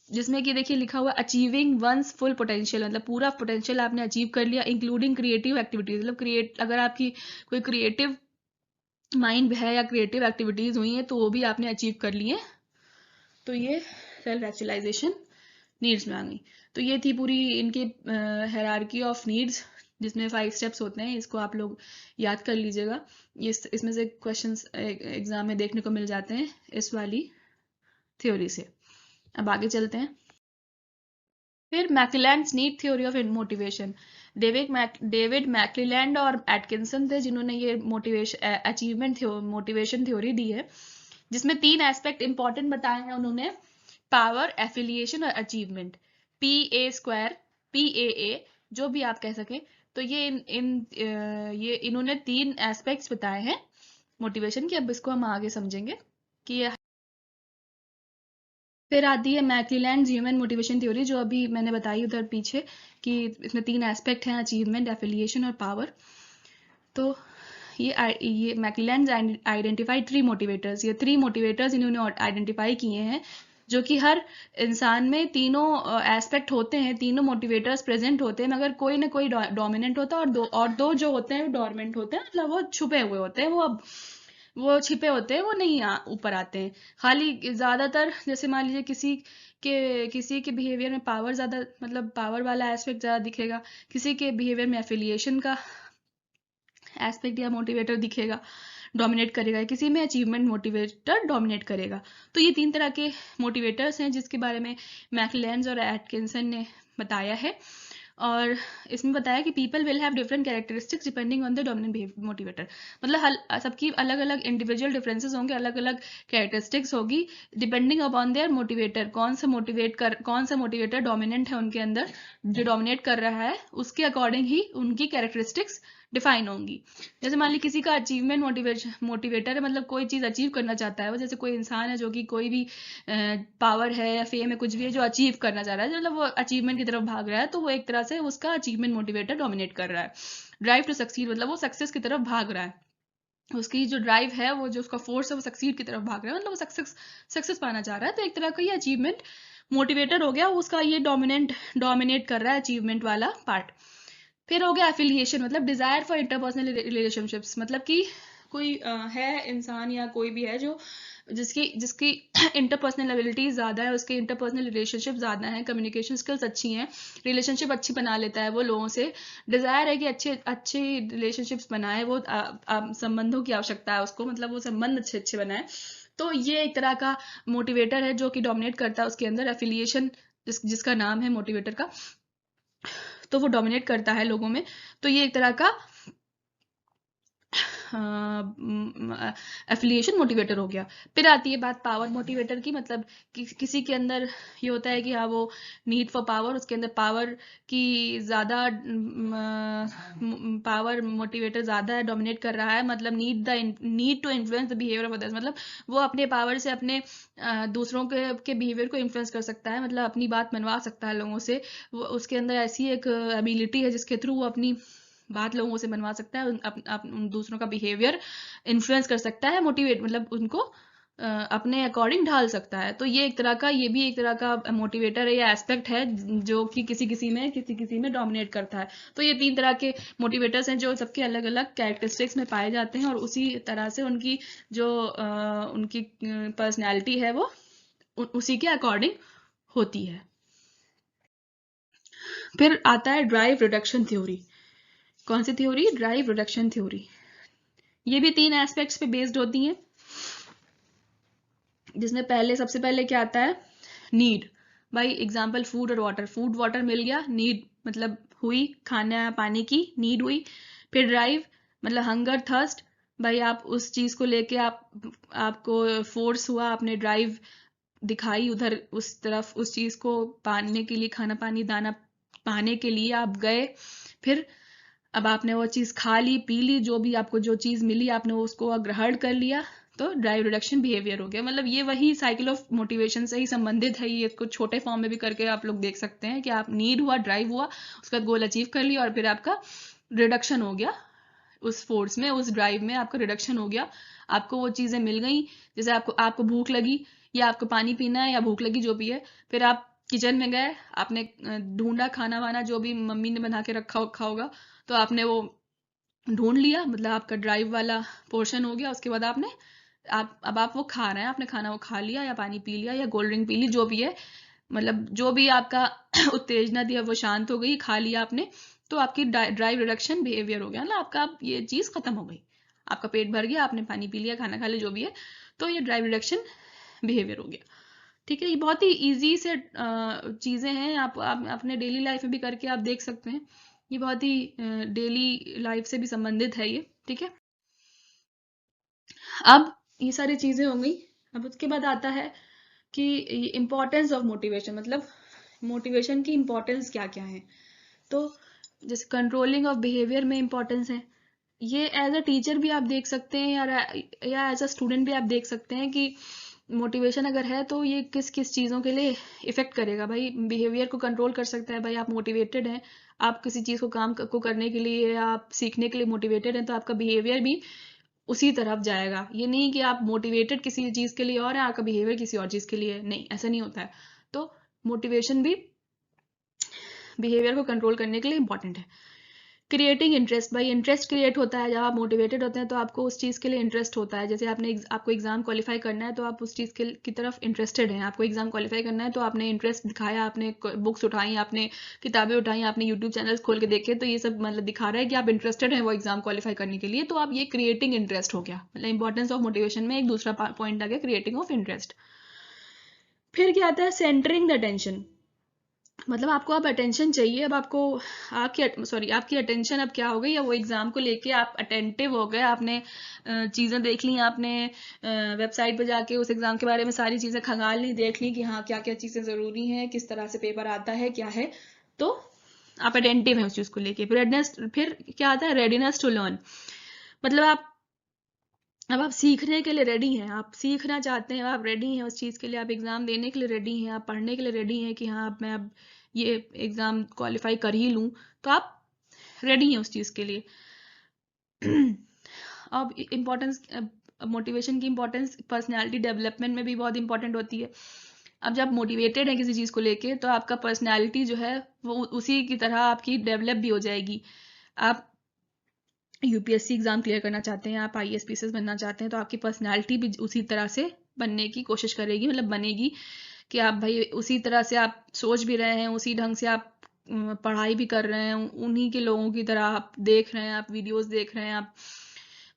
जिसमें कि देखिए लिखा हुआ अचीविंग वंस फुल पोटेंशियल, मतलब पूरा पोटेंशियल आपने अचीव कर लिया, इंक्लूडिंग क्रिएटिव एक्टिविटीज, मतलब अगर आपकी कोई क्रिएटिव माइंड है या क्रिएटिव एक्टिविटीज हुई हैं तो वो भी आपने अचीव कर लिए। तो ये सेल्फ एक्चुअलाइजेशन नीड्स में आ गई। तो ये थी पूरी इनकी हायरार्की ऑफ नीड्स, जिसमें 5 स्टेप्स होते हैं। इसको आप लोग याद कर लीजिएगा, इसमें से क्वेश्चंस एग्जाम में देखने को मिल जाते हैं इस वाली थ्योरी से। अब आगे चलते हैं। फिर McClelland's need theory of motivation. David McClelland और एटकिंसन थे जिन्होंने ये मोटिवेशन थ्योरी दी है, जिसमें 3 एस्पेक्ट इंपॉर्टेंट बताए हैं उन्होंने: पावर, एफिलिएशन और अचीवमेंट। PA², PAA, जो भी आप कह सकें। तो ये इन्होंने 3 एस्पेक्ट्स बताए हैं मोटिवेशन के। अब इसको हम आगे समझेंगे कि ये। फिर आती है मैक्लेलैंड ह्यूमन मोटिवेशन थ्योरी, जो अभी मैंने बताई उधर पीछे, कि इसमें 3 एस्पेक्ट हैं: अचीवमेंट, एफिलिएशन और पावर। तो ये मैकलेलैंड आइडेंटिफाई 3 मोटिवेटर्स, ये 3 मोटिवेटर्स इन्होंने आइडेंटिफाई किए हैं, जो कि हर इंसान में तीनों एस्पेक्ट होते हैं, तीनों मोटिवेटर्स प्रेजेंट होते हैं, मगर कोई ना कोई डोमिनेंट होता है और दो जो होते हैं डोरमेंट होते हैं, मतलब वो छुपे हुए होते हैं, वो छिपे होते हैं, वो नहीं ऊपर आते हैं। खाली ज़्यादातर जैसे मान लीजिए किसी के बिहेवियर में पावर ज़्यादा, मतलब पावर वाला एस्पेक्ट ज़्यादा दिखेगा, किसी के बिहेवियर में एफिलिएशन का एस्पेक्ट या मोटिवेटर दिखेगा, डोमिनेट करेगा, किसी में अचीवमेंट मोटिवेटर डोमिनेट करेगा। तो ये 3 तरह के मोटिवेटर्स हैं जिसके बारे में मैकलेलैंड और एटकिंसन ने बताया है, और इसमें बताया कि people will have different characteristics depending on the dominant motivator, मतलब सबकी अलग अलग इंडिविजुअल डिफरेंसेस होंगे, अलग अलग कैरेक्टरिस्टिक्स होगी डिपेंडिंग अपॉन देयर मोटिवेटर, कौन सा मोटिवेटर डोमिनेंट है उनके अंदर, जो डोमिनेट कर रहा है उसके अकॉर्डिंग ही उनकी कैरेक्टरिस्टिक्स डिफाइन होंगी। जैसे मान ली किसी का अचीवमेंट मोटिवेटर है, मतलब कोई चीज़ अचीव करना चाहता है वो, जैसे कोई इंसान है जो कि कोई भी पावर है या फेम है, कुछ भी है जो अचीव करना चाह रहा है, मतलब वो अचीवमेंट की तरफ भाग रहा है, तो वो एक तरह से उसका अचीवमेंट मोटिवेटर डोमिनेट कर रहा है। ड्राइव टू सक्सीड, मतलब वो सक्सेस की तरफ भाग रहा है, उसकी जो ड्राइव है, वो जो उसका फोर्स है, वो सक्सीड की तरफ भाग रहा है, मतलब वो सक्सेस पाना चाह रहा है, तो एक तरह का ये अचीवमेंट मोटिवेटर हो गया, उसका ये डोमिनेट कर रहा है अचीवमेंट वाला पार्ट। फिर हो गया एफिलिएशन, मतलब डिजायर फॉर इंटरपर्सनल रिलेशनशिप्स, मतलब कि कोई है इंसान या कोई भी है जो जिसकी इंटरपर्सनल एबिलिटीज ज़्यादा है, उसके इंटरपर्सनल रिलेशनशिप ज़्यादा है, कम्युनिकेशन स्किल्स अच्छी हैं, रिलेशनशिप अच्छी बना लेता है वो लोगों से, डिज़ायर है कि अच्छे रिलेशनशिप्स बनाए, वो संबंधों की आवश्यकता है उसको, मतलब वो संबंध अच्छे अच्छे बनाए। तो ये एक तरह का मोटिवेटर है जो कि डोमिनेट करता है उसके अंदर, एफिलिएशन जिसका नाम है मोटिवेटर का, तो वो डोमिनेट करता है लोगों में। तो ये एक तरह का एफिलिएशन मोटिवेटर हो गया। फिर आती है बात पावर मोटिवेटर की, मतलब किसी के अंदर ये होता है कि हाँ वो नीड फॉर पावर, उसके अंदर पावर की ज़्यादा पावर मोटिवेटर ज़्यादा है, डोमिनेट कर रहा है, मतलब need to influence the behaviour of others, मतलब वो अपने पावर से अपने दूसरों के बिहेवियर को इन्फ्लुएंस कर सकता है, मतलब अपनी बात मनवा सकता है लोगों से, वो उसके अंदर ऐसी एक एबिलिटी है जिसके थ्रू वो अपनी बात लोगों से मनवा सकता है, उन दूसरों का बिहेवियर इन्फ्लुएंस कर सकता है, मोटिवेट मतलब उनको अपने अकॉर्डिंग ढाल सकता है। तो ये एक तरह का, ये भी एक तरह का मोटिवेटर है या एस्पेक्ट है जो कि किसी में डोमिनेट करता है। तो ये 3 तरह के मोटिवेटर्स हैं जो सबके अलग अलग कैरेक्टरिस्टिक्स में पाए जाते हैं, और उसी तरह से उनकी जो उनकी पर्सनैलिटी है वो उसी के अकॉर्डिंग होती है। फिर आता है ड्राइव रिडक्शन थ्योरी। कौन सी थ्योरी? Drive reduction theory. ये भी 3 एस्पेक्ट्स पे बेस्ड होती हैं, जिसमें सबसे पहले क्या आता है? नीड, बाई एग्जाम्पल फूड और वाटर, फूड वाटर मिल गया, नीड मतलब हुई, खाना पानी की नीड हुई। फिर ड्राइव मतलब हंगर थर्स्ट, भाई आप उस चीज को लेके आपको फोर्स हुआ, आपने ड्राइव दिखाई उधर उस तरफ, उस चीज को पाने के लिए, खाना पानी दाना पाने के लिए आप गए, फिर अब आपने वो चीज़ खा ली, पी ली, जो भी आपको जो चीज़ मिली आपने उसको ग्रहण कर लिया, तो ड्राइव रिडक्शन बिहेवियर हो गया। मतलब ये वही साइकिल ऑफ मोटिवेशन से ही संबंधित है, ये इसको छोटे फॉर्म में भी करके आप लोग देख सकते हैं कि आप नीड हुआ, ड्राइव हुआ, उसका गोल अचीव कर लिया, और फिर आपका रिडक्शन हो गया, उस फोर्स में, उस ड्राइव में आपका रिडक्शन हो गया, आपको वो चीज़ें मिल गई, जैसे आपको भूख लगी या आपको पानी पीना है या भूख लगी जो भी है, फिर आप किचन में गए, आपने ढूंढा खाना वाना जो भी मम्मी ने बना के रखा होगा, तो आपने वो ढूंढ लिया, मतलब आपका ड्राइव वाला पोर्शन हो गया। उसके बाद अब आप वो खा रहे हैं, आपने खाना वो खा लिया या पानी पी लिया या कोल्ड ड्रिंक पी ली, जो भी है, मतलब जो भी आपका उत्तेजना थी अब वो शांत हो गई, खा लिया आपने, तो आपकी ड्राइव रिडक्शन बिहेवियर हो गया ना, आपका ये चीज़ खत्म हो गई, आपका पेट भर गया, आपने पानी पी लिया, खाना खा लिया, जो भी है, तो ये ड्राइव रिडक्शन बिहेवियर हो गया। ठीक है, ये बहुत ही ईजी से चीज़ें हैं, आप अपने डेली लाइफ में भी करके आप देख सकते हैं, ये बहुत ही डेली लाइफ से भी संबंधित है ये। ठीक है, अब ये सारी चीज़ें हो गई। अब उसके बाद आता है कि इम्पोर्टेंस ऑफ मोटिवेशन, मतलब मोटिवेशन की इम्पोर्टेंस क्या क्या है। तो जैसे कंट्रोलिंग ऑफ बिहेवियर में इम्पोर्टेंस है, ये एज अ टीचर भी आप देख सकते हैं या एज अ स्टूडेंट भी आप देख सकते हैं कि मोटिवेशन अगर है तो ये किस किस चीज़ों के लिए इफ़ेक्ट करेगा भाई। बिहेवियर को कंट्रोल कर सकता है भाई। आप मोटिवेटेड हैं, आप किसी चीज़ को काम को करने के लिए, आप सीखने के लिए मोटिवेटेड हैं, तो आपका बिहेवियर भी उसी तरफ जाएगा। ये नहीं कि आप मोटिवेटेड किसी चीज़ के लिए और है, आपका बिहेवियर किसी और चीज़ के लिए नहीं, ऐसा नहीं होता है। तो मोटिवेशन भी बिहेवियर को कंट्रोल करने के लिए इंपॉर्टेंट है। क्रिएटिंग इंटरेस्ट, भाई इंटरेस्ट क्रिएट होता है जब आप मोटिवेटेड होते हैं, तो आपको उस चीज़ के लिए इंटरेस्ट होता है। जैसे आपको एग्जाम क्वालिफाई करना है, तो आप उस चीज़ की तरफ इंटरेस्टेड हैं। आपको एग्जाम क्वालिफाई करना है, तो आपने इंटरेस्ट दिखाया, आपने बुक्स उठाई, आपने किताबें उठाई, आपने यूट्यूब चैनल्स खोल के देखे, तो ये सब मतलब दिखा रहा है कि आप इंटरेस्टेड हैं वो एग्जाम क्वालिफाई करने के लिए। तो आप ये क्रिएटिंग इंटरेस्ट हो गया। मतलब इंपॉर्टेंस ऑफ मोटिवेशन में एक दूसरा पॉइंट आ गया, क्रिएटिंग ऑफ इंटरेस्ट। फिर क्या आता है, सेंटरिंग द अटेंशन। मतलब आपको अब अटेंशन चाहिए। अब आपको आपकी अटेंशन अब क्या हो गई है, वो एग्जाम को लेके आप अटेंटिव हो गए। आपने चीज़ें देख ली, आपने वेबसाइट पे जाके उस एग्जाम के बारे में सारी चीज़ें खंगाल ली, देख ली कि हाँ क्या क्या चीज़ें ज़रूरी हैं, किस तरह से पेपर आता है, क्या है। तो आप अटेंटिव हैं उस चीज़ को लेके। फिर क्या आता है, रेडीनेस टू लर्न। मतलब अब आप सीखने के लिए रेडी हैं, आप सीखना चाहते हैं, आप रेडी हैं उस चीज़ के लिए, आप एग्ज़ाम देने के लिए रेडी हैं, आप पढ़ने के लिए रेडी हैं कि हाँ अब ये एग्ज़ाम क्वालिफाई कर ही लूँ, तो आप रेडी हैं उस चीज़ के लिए। अब इम्पोर्टेंस, मोटिवेशन की इम्पोर्टेंस पर्सनैलिटी डेवलपमेंट में भी बहुत इंपॉर्टेंट होती है। अब जब मोटिवेटेड है किसी चीज़ को लेके, तो आपका पर्सनैलिटी जो है वो उसी की तरह आपकी डेवलप भी हो जाएगी। आप यूपीएससी एग्जाम क्लियर करना चाहते हैं, आप आईएएस पीसीएस बनना चाहते हैं, तो आपकी पर्सनैलिटी भी उसी तरह से बनने की कोशिश करेगी, मतलब बनेगी कि आप भाई उसी तरह से आप सोच भी रहे हैं, उसी ढंग से आप पढ़ाई भी कर रहे हैं, उन्हीं के लोगों की तरह आप देख रहे हैं, आप वीडियोस देख रहे हैं, आप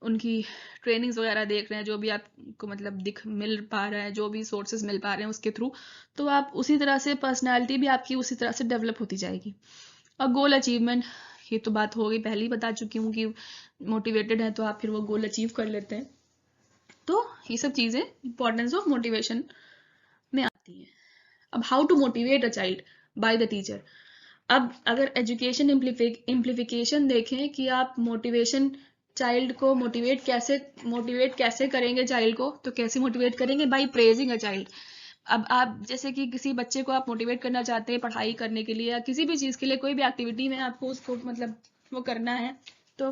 उनकी ट्रेनिंग्स वगैरह देख रहे हैं, जो भी आपको मतलब मिल पा रहा है, जो भी सोर्सेज मिल पा रहे हैं उसके थ्रू, तो आप उसी तरह से पर्सनैलिटी भी आपकी उसी तरह से डेवलप होती जाएगी। और गोल अचीवमेंट, ये तो बात हो गई, पहले ही बता चुकी हूँ कि मोटिवेटेड है तो आप फिर वो गोल अचीव कर लेते हैं। तो ये सब चीज़ें इंपॉर्टेंस ऑफ मोटिवेशन में आती हैं। अब how to motivate a child by the teacher. अब अगर एजुकेशन इम्प्लीफिकेशन देखें कि आप मोटिवेशन चाइल्ड को मोटिवेट कैसे करेंगे चाइल्ड को, तो कैसे मोटिवेट करेंगे, बाय प्रेजिंग अ चाइल्ड। अब आप जैसे कि किसी बच्चे को आप मोटिवेट करना चाहते हैं पढ़ाई करने के लिए या किसी भी चीज़ के लिए, कोई भी एक्टिविटी में आपको उसको मतलब वो करना है, तो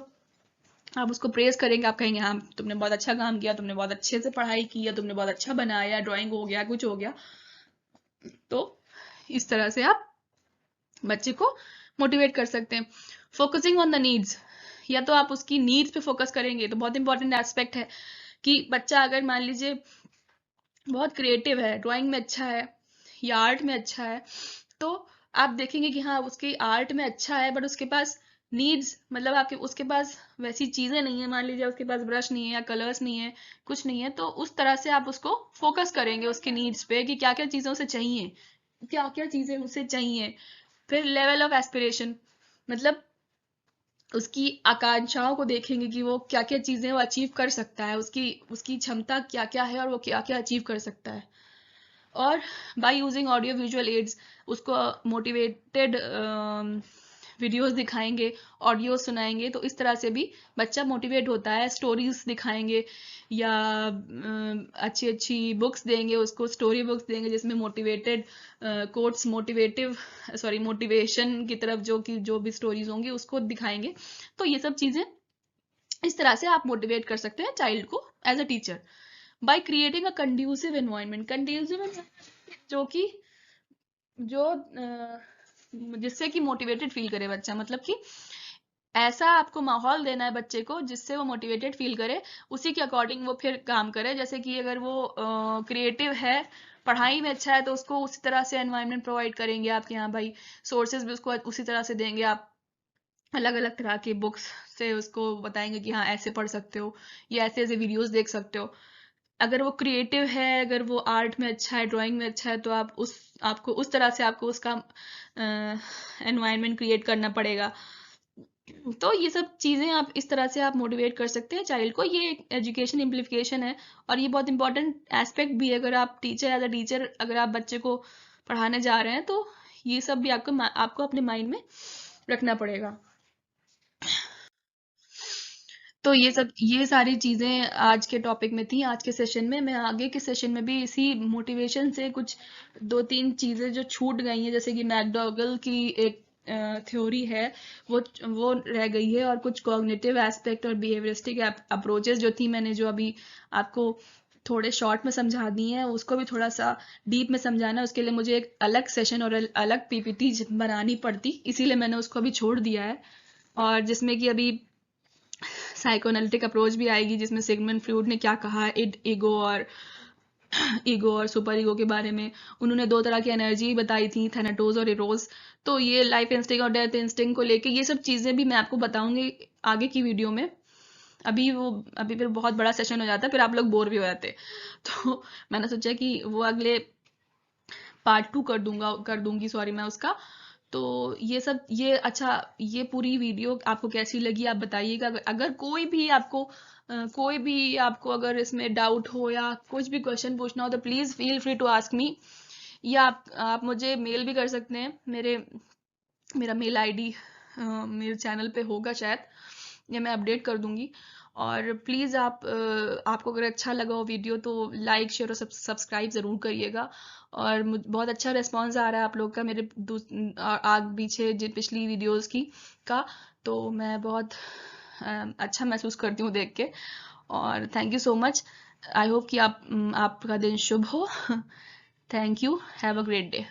आप उसको प्रेज करेंगे, आप कहेंगे हाँ तुमने बहुत अच्छा काम किया, तुमने बहुत अच्छे से पढ़ाई की, या तुमने बहुत अच्छा बनाया, ड्राइंग हो गया, कुछ हो गया। तो इस तरह से आप बच्चे को मोटिवेट कर सकते हैं। फोकसिंग ऑन द नीड्स, या तो आप उसकी नीड्स पे फोकस करेंगे, तो बहुत इंपॉर्टेंट एस्पेक्ट है कि बच्चा अगर मान लीजिए बहुत क्रिएटिव है, ड्राइंग में अच्छा है या आर्ट में अच्छा है, तो आप देखेंगे कि हाँ उसकी आर्ट में अच्छा है, बट उसके पास नीड्स, मतलब आपके उसके पास वैसी चीज़ें नहीं है, मान लीजिए उसके पास ब्रश नहीं है या कलर्स नहीं है, कुछ नहीं है, तो उस तरह से आप उसको फोकस करेंगे उसके नीड्स पे कि क्या क्या चीज़ें उसे चाहिए, क्या क्या चीज़ें उसे चाहिए। फिर लेवल ऑफ एस्पिरेशन, मतलब उसकी आकांक्षाओं को देखेंगे कि वो क्या क्या चीज़ें वो अचीव कर सकता है, उसकी उसकी क्षमता क्या क्या है और वो क्या क्या अचीव कर सकता है। और by using audio visual aids, उसको मोटिवेटेड वीडियोस दिखाएंगे, ऑडियो सुनाएंगे, तो इस तरह से भी बच्चा मोटिवेट होता है। स्टोरीज दिखाएंगे या अच्छी अच्छी बुक्स देंगे उसको, स्टोरी बुक्स देंगे जिसमें मोटिवेटेड कोट्स, मोटिवेशन की तरफ जो भी स्टोरीज होंगी उसको दिखाएंगे। तो ये सब चीज़ें इस तरह से आप मोटिवेट कर सकते हैं चाइल्ड को as a teacher by creating a conducive environment. जो कि जो जिससे कि मोटिवेटेड फील करे बच्चा, मतलब कि ऐसा आपको माहौल देना है बच्चे को जिससे वो मोटिवेटेड फील करे, उसी के अकॉर्डिंग वो फिर काम करे। जैसे कि अगर वो क्रिएटिव है, पढ़ाई में अच्छा है, तो उसको उसी तरह से एनवायरनमेंट प्रोवाइड करेंगे आपके यहाँ भाई, सोर्सेज भी उसको उसी तरह से देंगे आप, अलग अलग तरह के बुक्स से उसको बताएंगे कि हाँ ऐसे पढ़ सकते हो या ऐसे ऐसे वीडियोस देख सकते हो। अगर वो क्रिएटिव है, अगर वो आर्ट में अच्छा है, ड्राइंग में अच्छा है, तो आपको उस तरह से आपको उसका एनवायरनमेंट क्रिएट करना पड़ेगा। तो ये सब चीज़ें आप इस तरह से आप मोटिवेट कर सकते हैं चाइल्ड को। ये एजुकेशन इम्प्लीफिकेशन है और ये बहुत इंपॉर्टेंट एस्पेक्ट भी है। अगर आप टीचर एज अ टीचर अगर आप बच्चे को पढ़ाने जा रहे हैं, तो ये सब भी आपको अपने माइंड में रखना पड़ेगा। तो ये सारी चीज़ें आज के टॉपिक में थी, आज के सेशन में। मैं आगे के सेशन में भी इसी मोटिवेशन से कुछ 2-3 चीज़ें जो छूट गई हैं, जैसे कि मैकडॉगल की एक थ्योरी है, वो रह गई है, और कुछ कॉग्निटिव एस्पेक्ट और बिहेवियरिस्टिक अप्रोचेस जो थी, मैंने जो अभी आपको थोड़े शॉर्ट में समझा दी हैं, उसको भी थोड़ा सा डीप में समझाना है। उसके लिए मुझे एक अलग सेशन और अलग पीपीटी बनानी पड़ती, इसीलिए मैंने उसको अभी छोड़ दिया है। और जिसमें कि अभी साइकोएनालिटिक अप्रोच भी आएगी, जिसमें सिगमंड फ्रूड ने क्या कहा है ईगो और सुपर ईगो के बारे में। उन्होंने 2 तरह की एनर्जी बताई थी, थैनाटोस और इरोस। तो ये लाइफ इंस्टिंक्ट और डेथ इंस्टिंक्ट को लेके ये सब चीज़ें भी मैं आपको बताऊंगी आगे की वीडियो में। अभी फिर बहुत बड़ा सेशन हो जाता है, फिर आप लोग बोर भी हो जाते। तो मैंने सोचा कि वो अगले पार्ट 2 कर दूंगी, सॉरी, मैं उसका। तो ये पूरी वीडियो आपको कैसी लगी आप बताइएगा। अगर कोई भी आपको अगर इसमें डाउट हो या कुछ भी क्वेश्चन पूछना हो, तो please feel free to ask me. या आप मुझे मेल भी कर सकते हैं। मेरा मेल आईडी मेरे चैनल पे होगा शायद, या मैं अपडेट कर दूंगी। और प्लीज़ आपको अगर अच्छा लगा हो वीडियो, तो लाइक शेयर और सब्सक्राइब ज़रूर करिएगा। और बहुत अच्छा रिस्पांस आ रहा है आप लोग का मेरे आग पीछे पिछली वीडियोस की का। तो मैं बहुत अच्छा महसूस करती हूँ देख के। और thank you so much. I hope कि आपका दिन शुभ हो। Thank you. Have a great day.